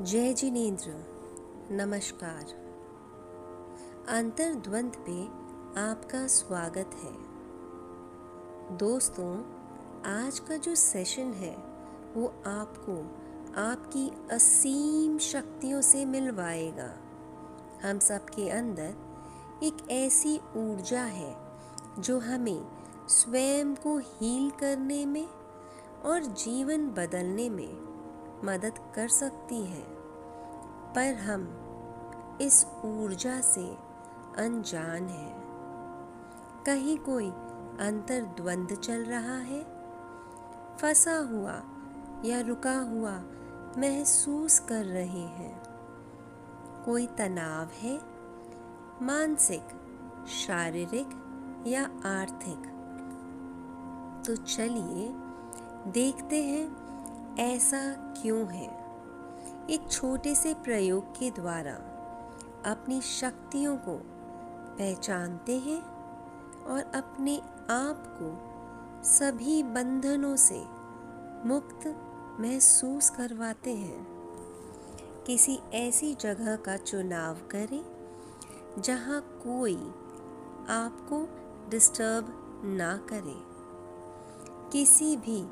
जय जिनेंद्र, नमस्कार। अंतर्द्वंद पे आपका स्वागत है। दोस्तों, आज का जो सेशन है वो आपको आपकी असीम शक्तियों से मिलवाएगा। हम सबके अंदर एक ऐसी ऊर्जा है जो हमें स्वयं को हील करने में और जीवन बदलने में मदद कर सकती है, पर हम इस ऊर्जा से अनजान हैं। कहीं कोई अंतर्द्वंद चल रहा है, फंसा हुआ या रुका हुआ महसूस कर रहे हैं। कोई तनाव है, मानसिक, शारीरिक या आर्थिक। तो चलिए देखते हैं ऐसा क्यों है। एक छोटे से प्रयोग के द्वारा अपनी शक्तियों को पहचानते हैं और अपने आप को सभी बंधनों से मुक्त महसूस करवाते हैं। किसी ऐसी जगह का चुनाव करें जहां कोई आपको डिस्टर्ब ना करे। किसी भी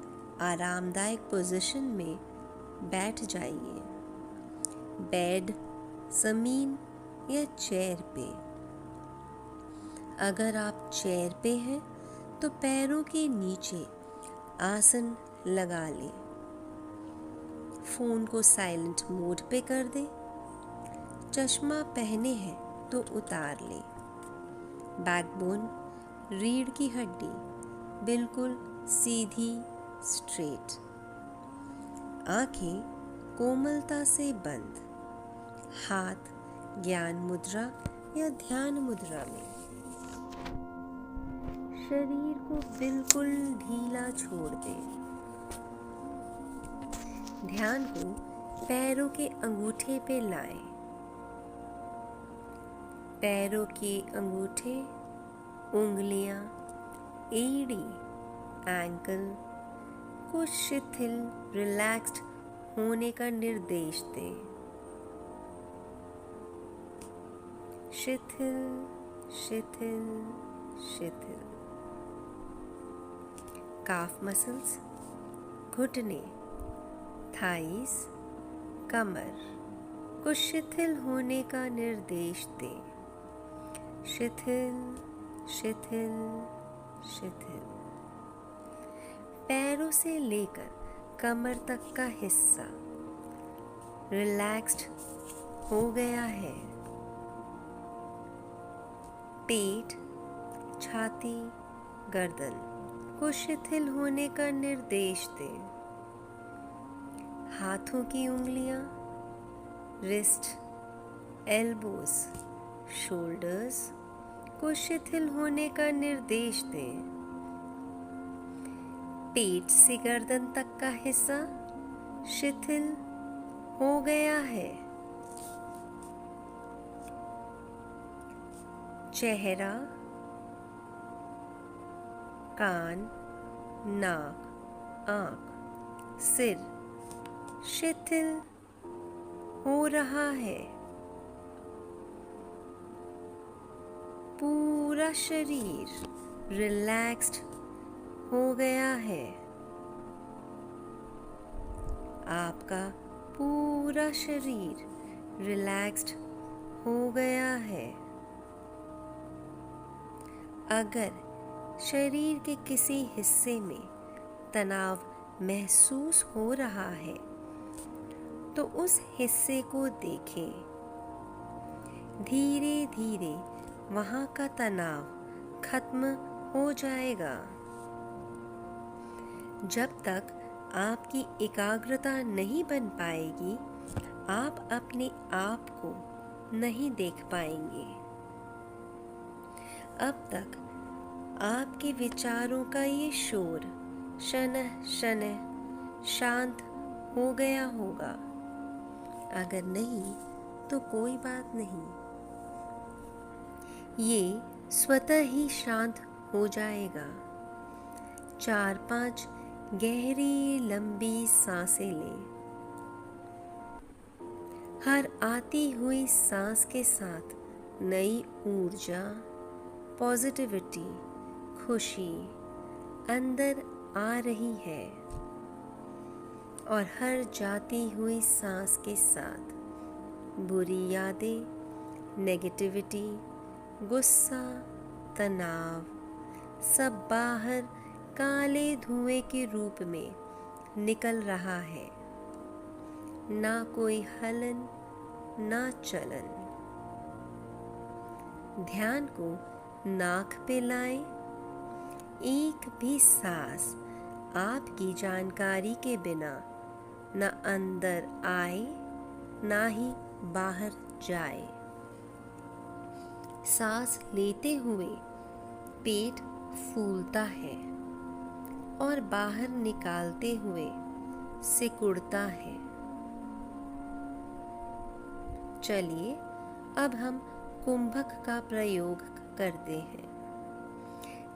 आरामदायक पोजीशन में बैठ जाइए, बेड, ज़मीन या चेयर पे। अगर आप चेयर पे हैं तो पैरों के नीचे आसन लगा लें। फ़ोन को साइलेंट मोड पे कर दें। चश्मा पहने हैं तो उतार लें। बैकबोन, रीढ़ की हड्डी बिल्कुल सीधी, स्ट्रेट। आंखें कोमलता से बंद। हाथ ज्ञान मुद्रा या ध्यान मुद्रा में। शरीर को बिल्कुल ढीला छोड़ दें। ध्यान को पैरों के अंगूठे पे लाएं। पैरों के अंगूठे, उंगलियां, एड़ी, एंकल को शिथिल, रिलैक्स्ड होने का निर्देश दें। शिथिल, शिथिल, शिथिल। काफ मसल्स, घुटने, थाइस, कमर को शिथिल होने का निर्देश दें। शिथिल, शिथिल, शिथिल। पैरों से लेकर कमर तक का हिस्सा रिलैक्स्ड हो गया है। पेट, छाती, गर्दन को शिथिल होने का निर्देश दें। हाथों की उंगलियां, रिस्ट, एल्बोज, शोल्डर्स को शिथिल होने का निर्देश दें। पेट से गर्दन तक का हिस्सा शिथिल हो गया है। चेहरा, कान, नाक, आंख, सिर शिथिल हो रहा है। पूरा शरीर रिलैक्स्ड हो गया है। आपका पूरा शरीर रिलैक्स्ड हो गया है। अगर शरीर के किसी हिस्से में तनाव महसूस हो रहा है तो उस हिस्से को देखें। धीरे धीरे वहाँ का तनाव खत्म हो जाएगा। जब तक आपकी एकाग्रता नहीं बन पाएगी, आप अपने आप को नहीं देख पाएंगे। अब तक आपके विचारों का ये शोर शनह शनह शांत हो गया होगा। अगर नहीं तो कोई बात नहीं, ये स्वतः ही शांत हो जाएगा। 4-5 गहरी लंबी सांसें लें। हर आती हुई सांस के साथ नई ऊर्जा, पॉजिटिविटी, खुशी अंदर आ रही है और हर जाती हुई सांस के साथ बुरी यादें, नेगेटिविटी, गुस्सा, तनाव सब बाहर काले धुएं के रूप में निकल रहा है। ना कोई हलन, ना चलन। ध्यान को नाक पे लाएं। एक भी सांस आपकी जानकारी के बिना न अंदर आए ना ही बाहर जाए। सांस लेते हुए पेट फूलता है और बाहर निकालते हुए सिकुड़ता है। चलिए अब हम कुंभक का प्रयोग करते हैं।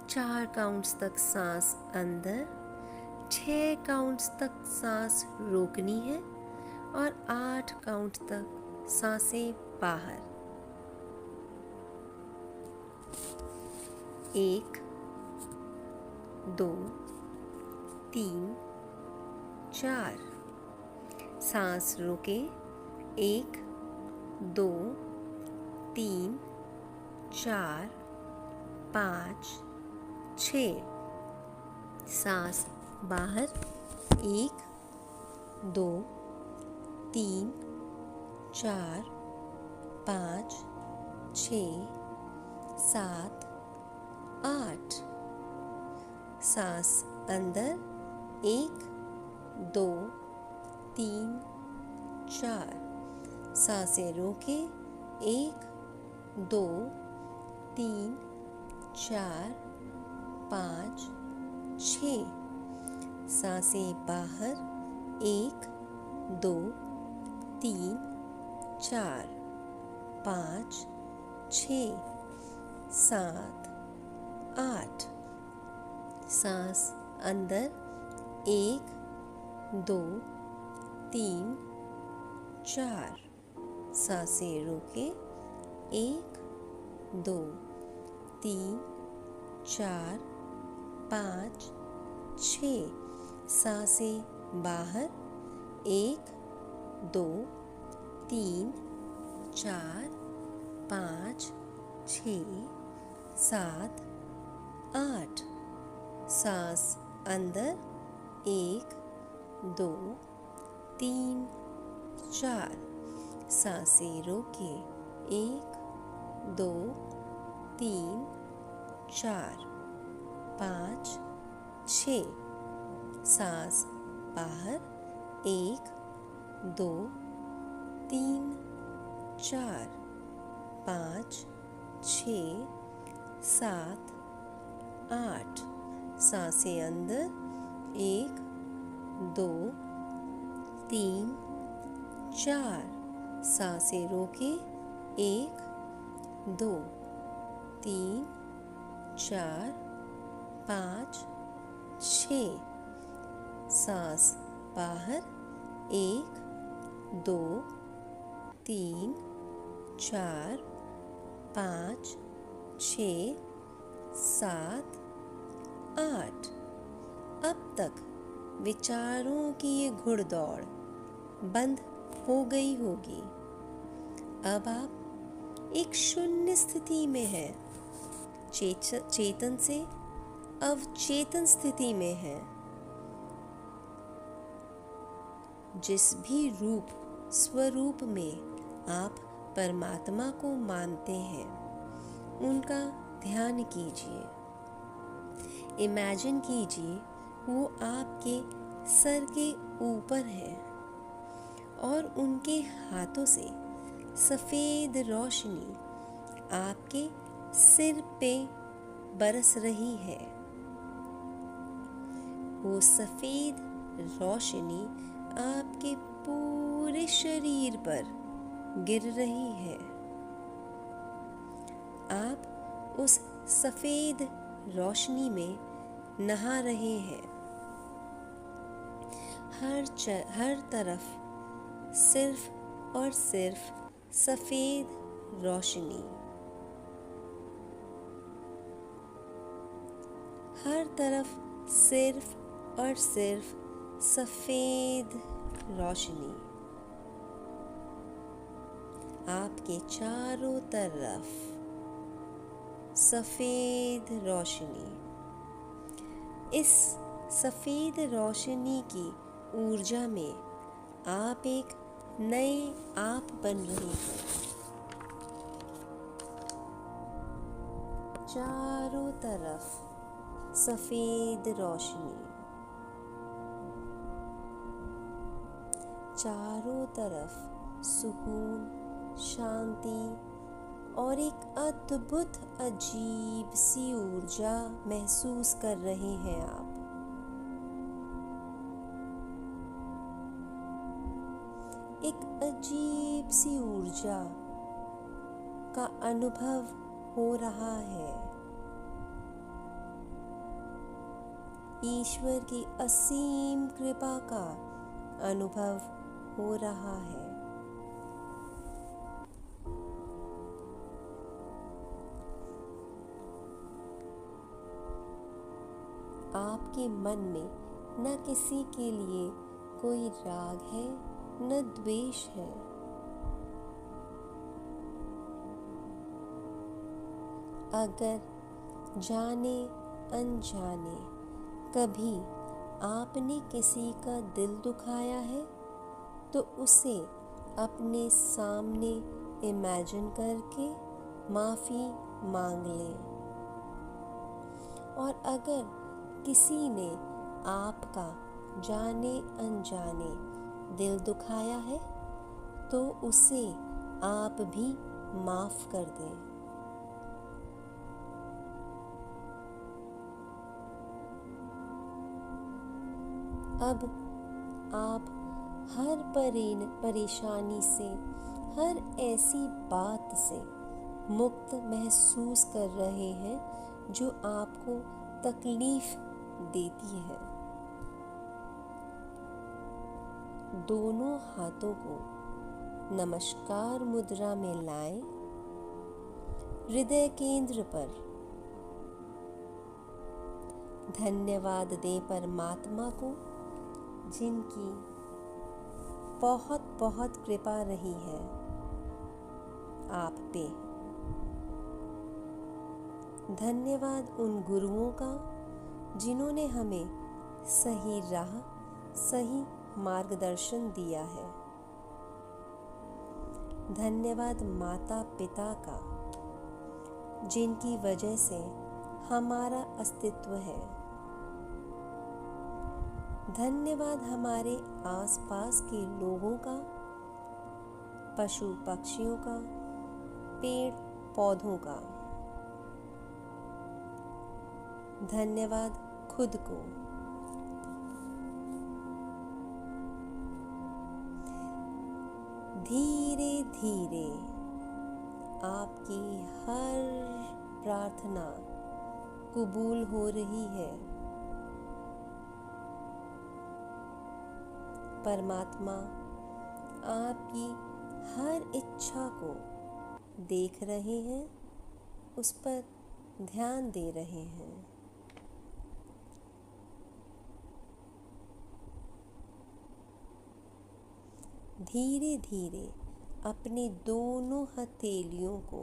4 काउंट्स तक सांस अंदर, 6 काउंट्स तक सांस रोकनी है और 8 काउंट तक सांसें बाहर। 1 2 3 4। सांस रोके। 1 2 3 4 5 6। सांस बाहर। 1 2 3 4 5 6 7 8। सांस अंदर। 1 2 3 4। सांसें रोके। 1 2 3 4 5 6। सांसें बाहर। 1 2 3 4 5 6 7 8। सांस अंदर। 1 2 3 4। सांसें रोके। 1 2 3 4 5 6। सांसें बाहर। 1 2 3 4 5 6 7 8। सांस अंदर। 1 2 3 4। सांसें रोके। 1 2 3 4 5 6। सांस बाहर। 1 2 3 4 5 6 7 8। सांसें अंदर। 1 2 3 4। सांसें रोके। 1 2 3 4 5 6। सांस बाहर। 1 2 3 4 5 6 7 8। अब तक विचारों की ये घुड़दौड़ बंद हो गई होगी। अब आप एक शून्य स्थिति में हैं। चेतन से अवचेतन स्थिति में हैं। जिस भी रूप स्वरूप में आप परमात्मा को मानते हैं उनका ध्यान कीजिए। इमेजिन कीजिए वो आपके सर के ऊपर है और उनके हाथों से सफ़ेद रोशनी आपके सिर पे बरस रही है। वो सफ़ेद रोशनी आपके पूरे शरीर पर गिर रही है। आप उस सफ़ेद रोशनी में नहा रहे हैं। हर तरफ सिर्फ और सिर्फ सफेद रोशनी। हर तरफ सिर्फ और सिर्फ सफेद रोशनी। आपके चारों तरफ सफेद रोशनी। इस सफेद रोशनी की ऊर्जा में आप एक नए आप बन रहे हैं। चारों तरफ सफेद रोशनी। चारों तरफ सुकून, शांति और एक अद्भुत अजीब सी ऊर्जा महसूस कर रहे हैं आप। एक अजीब सी ऊर्जा का अनुभव हो रहा है। ईश्वर की असीम कृपा का अनुभव हो रहा है। आपके मन में न किसी के लिए कोई राग है न द्वेष है। अगर जाने अनजाने कभी आपने किसी का दिल दुखाया है तो उसे अपने सामने इमेजिन करके माफ़ी मांग लें। और अगर किसी ने आपका जाने अनजाने दिल दुखाया है तो उसे आप भी माफ़ कर दें। अब आप हर परेशानी से, हर ऐसी बात से मुक्त महसूस कर रहे हैं जो आपको तकलीफ देती है। दोनों हाथों को नमस्कार मुद्रा में लाएं। हृदय केंद्र पर धन्यवाद दें परमात्मा को, जिनकी बहुत बहुत कृपा रही है आप पे। धन्यवाद उन गुरुओं का जिन्होंने हमें सही राह, सही मार्गदर्शन दिया है। धन्यवाद माता पिता का, जिनकी वजह से हमारा अस्तित्व है। धन्यवाद हमारे आसपास के लोगों का, पशु पक्षियों का, पेड़ पौधों का। धन्यवाद खुद को। धीरे धीरे आपकी हर प्रार्थना कबूल हो रही है। परमात्मा आपकी हर इच्छा को देख रहे हैं, उस पर ध्यान दे रहे हैं। धीरे धीरे अपने दोनों हथेलियों को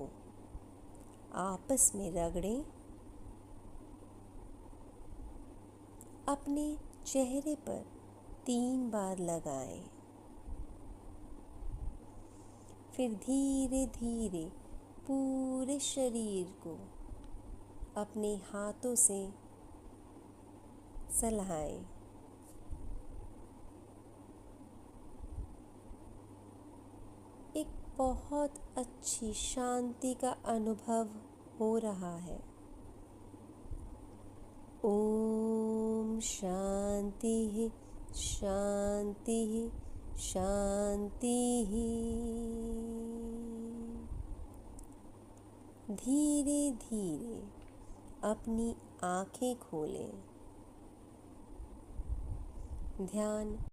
आपस में रगड़ें। अपने चेहरे पर 3 बार लगाएं। फिर धीरे धीरे पूरे शरीर को अपने हाथों से सहलाएं। एक बहुत अच्छी शांति का अनुभव हो रहा है। ओम शांति शांति शांति। धीरे धीरे अपनी आँखें खोलें। ध्यान